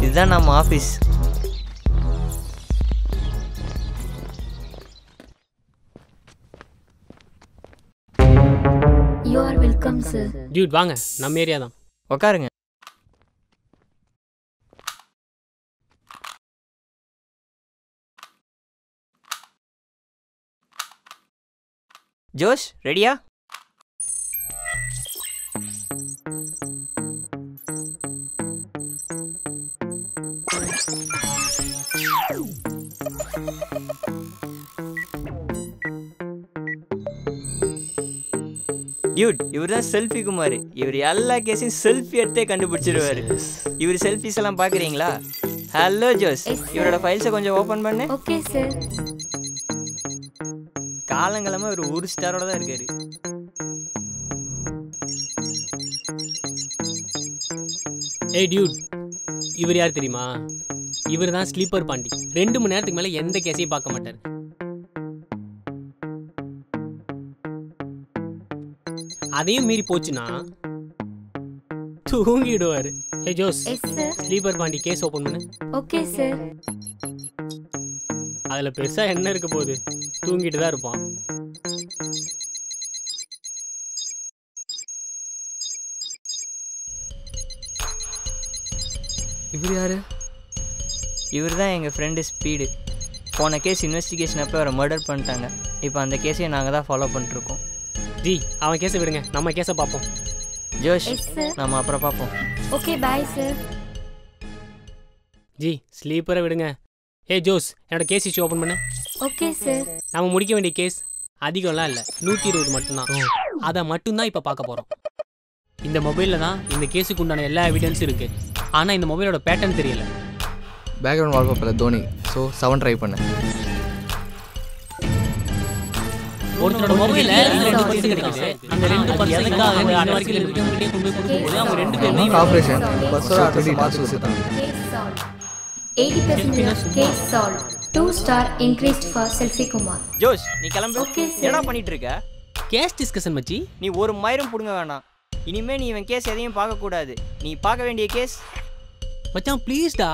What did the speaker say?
இதுதான் நம்ம office. You are welcome, sir. Dude, வாங்க, நம்ம ஏரியா தான். உட்காருங்க. ஜோஷ், ரெடியா? டியூட், இவர் தான் செல்ஃபி குமார். இவர் எல்லா கேஸையும் செல்ஃபி எடுத்தே கண்டுபிடிச்சிருவாரு. இவர் செல்ஃபிஸ் எல்லாம் பார்க்குறீங்களா? ஹலோ ஜோஸ், இவரோட ஃபைல்ஸை கொஞ்சம் ஓப்பன் பண்ணு. Okay sir. காலங்காலமாக இவர் ஒரு ஸ்டாரோட தான் இருக்காரு. ஏய் டியூட், இவர் யார் தெரியுமா? இவர் தான் ஸ்லீப்பர் பாண்டி. 2 மணி நேரத்துக்கு மேலே எந்த கேஸையும் பார்க்க மாட்டார். அதையும் மீறி போச்சுன்னா தூங்கிடுவாரு. ஏ ஜோஸ், ஸ்லீப்பர் பாண்டி கேஸ் ஓபன் பண்ணு. Okay sir. அதுல பெருசா என்ன இருக்க போகுது? தூங்கிட்டு தான் இருப்பான். இவர் யாரு? இவர் தான் எங்கள் ஃப்ரெண்டு ஸ்பீடு. போன கேஸ் இன்வெஸ்டிகேஷன் அப்போ அவரை மர்டர் பண்ணிட்டாங்க. இப்போ அந்த கேஸையும் நாங்கள் தான் ஃபாலோ பண்ணிட்டுருக்கோம். ஜி, அவன் கேஸை விடுங்க, நம்ம கேஸை பார்ப்போம். ஜோஷ், நம்ம அப்புறம் பார்ப்போம். Okay, bye sir. ஜி, ஸ்லீப்பரை விடுங்க. ஏ ஜோஸ், என்னோட கேஸ் இஷ்யூ ஓப்பன் பண்ணு. Okay sir. நம்ம முடிக்க வேண்டிய கேஸ் அதிகம்லாம் இல்லை, 120 மட்டும்தான். அதை மட்டும்தான் இப்போ பார்க்க போகிறோம். இந்த மொபைலில் தான் இந்த கேஸுக்கு உண்டான எல்லா எவிடன்ஸும் இருக்குது. ஆனால் இந்த மொபைலோட பேட்டர்ன் தெரியல. பேக்ரவுண்ட் வால்பேப்பரில் தோனி. ஸோ 7 ட்ரை பண்ணேன். ஒருத்தரோட மொபைல்ல 2% கிடைக்குது. அந்த 2% எதுக்காக அந்த வரைக்கும் இருக்கவங்களே கொண்டு போய் கொடுக்கும்போது அவங்க 2 பேருமே ஆபரேஷன் பஸ்ஸோட அட்ரஸ் மாத்தி வச்சிட்டாங்க. 80% case solved. 2 star increased for Selfie Kumar. ஜோஷ், நீ கிளம்பு. என்ன பண்ணிட்டு இருக்க? கேஸ் டிஸ்கஷன் மச்சி. நீ ஒரு மயிரும் புடுங்க வேணாம். இனிமே நீ இவன் கேஸ் எதையும் பார்க்க கூடாது. நீ பார்க்க வேண்டிய கேஸ் மச்சான் ப்ளீஸ்டா.